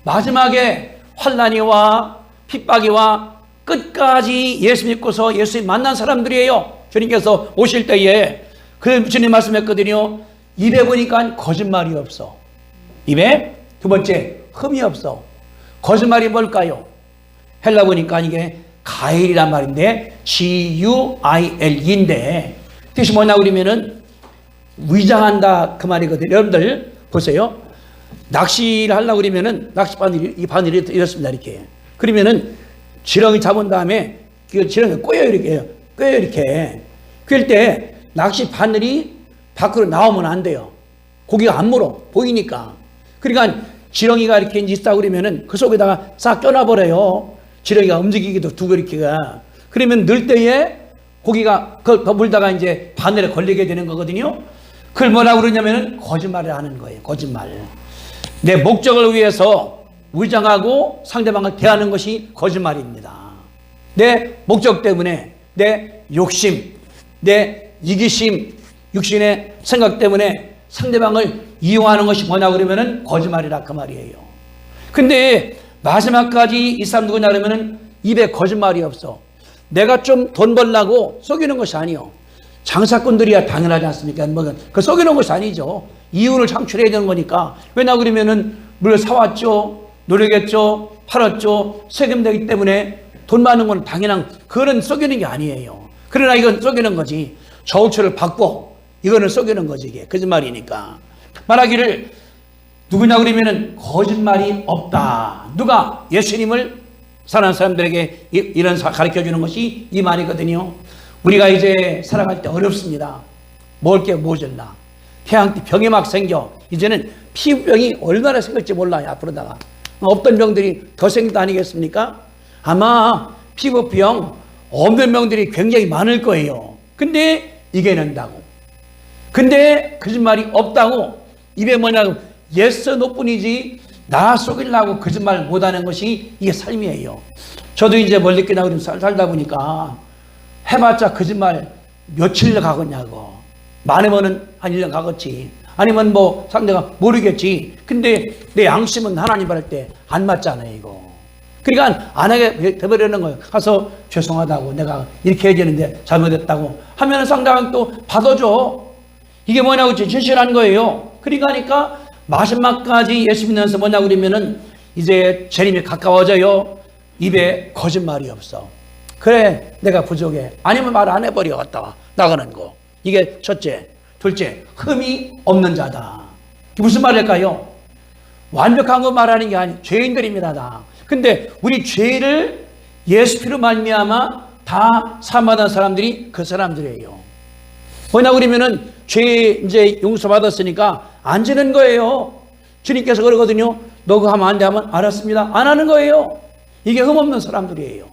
마지막에 환난이 와 핍박이 와 끝까지 예수 믿고서 예수님 만난 사람들이에요. 주님께서 오실 때에 그 주님 말씀했거든요. 입에 보니까 거짓말이 없어. 입에 두 번째 흠이 없어. 거짓말이 뭘까요? 헬라 보니까 이게 가일이란 말인데 G-U-I-L인데 뜻이 뭐냐 그러면은 위장한다 그 말이거든요. 여러분들 보세요. 낚시를 하려고 그러면은 낚시 바늘이 이 바늘이 이렇습니다. 이렇게. 그러면은 지렁이 잡은 다음에 그 지렁이 꼬여 이렇게. 그럴 때 낚시 바늘이 밖으로 나오면 안 돼요. 고기가 안 물어 보이니까. 그러니까 지렁이가 이렇게 있다 그러면은 그 속에다가 싹 껴놔버려요. 지렁이가 움직이기도 두고 이렇게가. 그러면 넣을 때에 고기가 더 물다가 이제 바늘에 걸리게 되는 거거든요. 그걸 뭐라고 그러냐면은 거짓말을 하는 거예요. 거짓말. 내 목적을 위해서 위장하고 상대방을 대하는 것이 거짓말입니다. 내 목적 때문에, 내 욕심, 내 이기심, 육신의 생각 때문에 상대방을 이용하는 것이 뭐냐 그러면은 거짓말이라 그 말이에요. 근데 마지막까지 이 사람 누구냐 그러면은 입에 거짓말이 없어. 내가 좀 돈 벌라고 속이는 것이 아니요. 장사꾼들이야 당연하지 않습니까? 그 속이는 것이 아니죠. 이윤을 창출해야 되는 거니까. 왜냐 그러면은 물을 사왔죠, 노력했죠, 팔았죠, 세금되기 때문에 돈 많은 건 당연한 그거는 속이는 게 아니에요. 그러나 이건 속이는 거지. 저울추를 받고 이거는 속이는 거지. 이게 거짓말이니까. 말하기를 누구냐 그러면은 거짓말이 없다. 누가? 예수님을 사랑하는 사람들에게 이런 가르쳐주는 것이 이 말이거든요. 우리가 이제 살아갈 때 어렵습니다. 먹을 게 모자라. 태양 때 병이 막 생겨. 이제는 피부병이 얼마나 생길지 몰라요. 앞으로다가. 없던 병들이 더 생긴 거 아니겠습니까? 아마 피부병 없는 병들이 굉장히 많을 거예요. 근데 이겨낸다고. 근데 거짓말이 없다고. 입에 뭐냐고 예서노 뿐이지 나 속이려고 거짓말 못하는 것이 이게 삶이에요. 저도 이제 멀리 끼나 살다 보니까 해봤자 거짓말 며칠 가겠냐고. 많으면은 한 1년 가겠지. 아니면 뭐 상대가 모르겠지. 근데 내 양심은 하나님 할 때 안 맞잖아요, 이거. 그러니까 안 하게 돼버리는 거예요. 가서 죄송하다고 내가 이렇게 해야 되는데 잘못했다고 하면 상대방 또 받아줘. 이게 뭐냐고 진실한 거예요. 그러니까 마지막까지 예수 믿으면서 뭐냐고 그러면은 이제 재림이 가까워져요. 입에 거짓말이 없어. 그래 내가 부족해. 아니면 말 안 해버려 갔다가 나가는 거. 이게 첫째. 둘째, 흠이 없는 자다. 무슨 말일까요? 완벽한 거 말하는 게 아니 죄인들입니다. 다. 근데 우리 죄를 예수 피로 말미암아 다 사함받은 사람들이 그 사람들이에요. 뭐냐고 그러면은 죄 이제 용서받았으니까 안 지는 거예요. 주님께서 그러거든요. 너 그거 하면 안 돼 하면 알았습니다. 안 하는 거예요. 이게 흠없는 사람들이에요.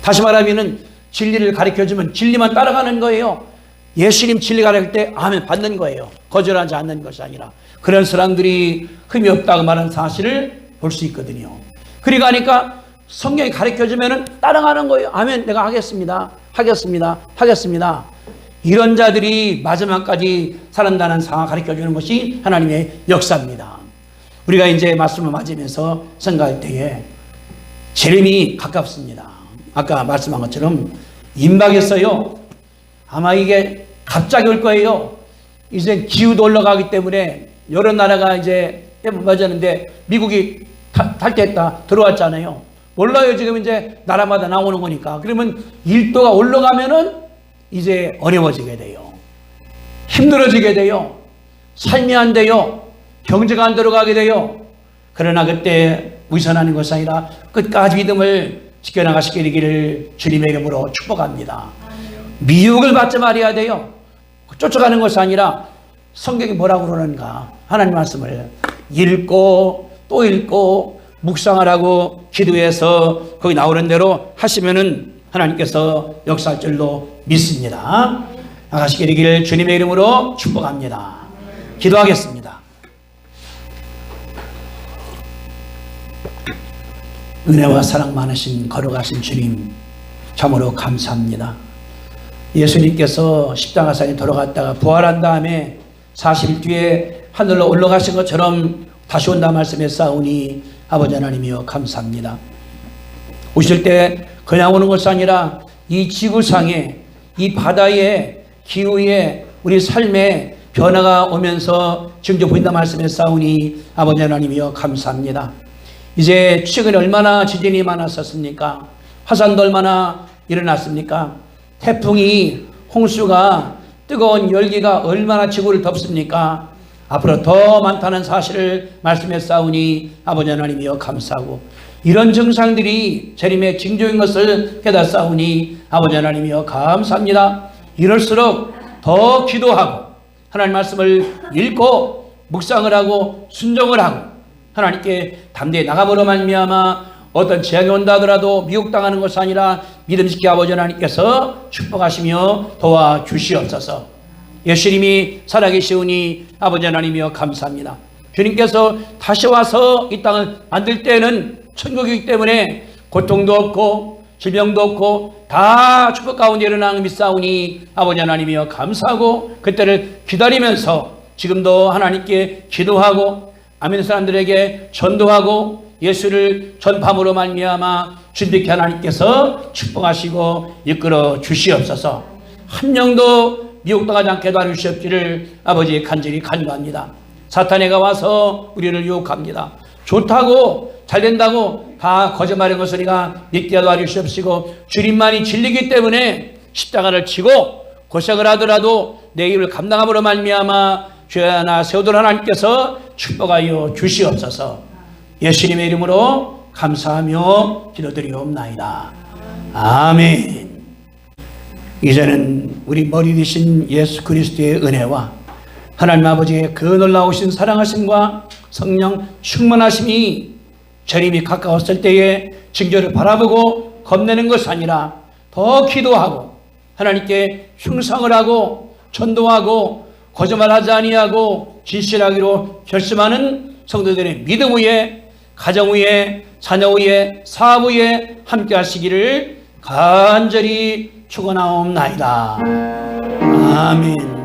다시 말하면은 진리를 가르쳐주면 진리만 따라가는 거예요. 예수님 진리 가르칠 때 아멘 받는 거예요. 거절하지 않는 것이 아니라. 그런 사람들이 흠이 없다고 말하는 사실을 볼 수 있거든요. 그러니까 성경이 가르쳐주면 따라가는 거예요. 아멘 내가 하겠습니다. 하겠습니다. 이런 자들이 마지막까지 살아난다는 상황을 가르쳐주는 것이 하나님의 역사입니다. 우리가 이제 말씀을 맞으면서 생각할 때에 재림이 가깝습니다. 아까 말씀한 것처럼 임박했어요. 아마 이게 갑자기 올 거예요. 이제 기후도 올라가기 때문에 여러 나라가 이제 맞았는데 미국이 탈퇴했다 들어왔잖아요. 몰라요. 지금 이제 나라마다 나오는 거니까. 그러면 1도가 올라가면은 이제 어려워지게 돼요. 힘들어지게 돼요. 삶이 안 돼요. 경제가 안 들어가게 돼요. 그러나 그때 위선하는 것이 아니라 끝까지 믿음을 지켜나가시게 되기를 주님의 이름으로 축복합니다. 미혹을 받지 말아야 돼요. 쫓아가는 것이 아니라 성경이 뭐라고 그러는가 하나님 말씀을 읽고 또 읽고 묵상을 하고 기도해서 거기 나오는 대로 하시면은 하나님께서 역사할 줄로 믿습니다. 나가시게 되기를 주님의 이름으로 축복합니다. 기도하겠습니다. 은혜와 사랑 많으신 거룩하신 주님 참으로 감사합니다. 예수님께서 십자가상에 돌아갔다가 부활한 다음에 40일 뒤에 하늘로 올라가신 것처럼 다시 온다 말씀했사오니 아버지 하나님이여 감사합니다. 오실 때 그냥 오는 것이 아니라 이 지구상에 이 바다에 기후에 우리 삶에 변화가 오면서 증조 보인다 말씀했사오니 아버지 하나님이여 감사합니다. 이제 최근에 얼마나 지진이 많았었습니까? 화산도 얼마나 일어났습니까? 태풍이 홍수가 뜨거운 열기가 얼마나 지구를 덮습니까? 앞으로 더 많다는 사실을 말씀했사오니 아버지 하나님이여 감사하고 이런 증상들이 재림의 징조인 것을 깨닫사오니 아버지 하나님이여 감사합니다. 이럴수록 더 기도하고 하나님 말씀을 읽고 묵상을 하고 순종을 하고 하나님께 담대히 나가므로 말미암아 어떤 재앙이 온다 하더라도 미혹당하는 것이 아니라 믿음직히 아버지 하나님께서 축복하시며 도와주시옵소서. 예수님이 살아계시오니 아버지 하나님이여 감사합니다. 주님께서 다시 와서 이 땅을 만들 때는 천국이기 때문에 고통도 없고 질병도 없고 다 축복 가운데 일어나는 믿사오니 아버지 하나님이여 감사하고 그때를 기다리면서 지금도 하나님께 기도하고 아멘 사람들에게 전도하고 예수를 전파함으로 말미암아 준비케 하나님께서 축복하시고 이끌어 주시옵소서. 한 명도 미혹당하지 않게 도와주시옵기를 아버지 간절히 간구합니다. 사탄애가 와서 우리를 유혹합니다. 좋다고 잘된다고 다 거짓말인 것을 우리가 믿게 도와주시옵시고 주님만이 진리기 때문에 십자가를 치고 고생을 하더라도 내 일을 감당함으로 말미암아 죄 하나 세우도록 하나님께서 축복하여 주시옵소서. 예수님의 이름으로 감사하며 기도드리옵나이다. 아멘. 이제는 우리 머리 되신 예수 그리스도의 은혜와 하나님 아버지의 그 놀라우신 사랑하심과 성령 충만하심이 재림이 가까웠을 때에 징조를 바라보고 겁내는 것이 아니라 더 기도하고 하나님께 충성을 하고 전도하고 거짓말하지 아니하고 진실하기로 결심하는 성도들의 믿음 위에 가정 위에 자녀 위에 사업 위에 함께 하시기를 간절히 축원하옵나이다. 아멘.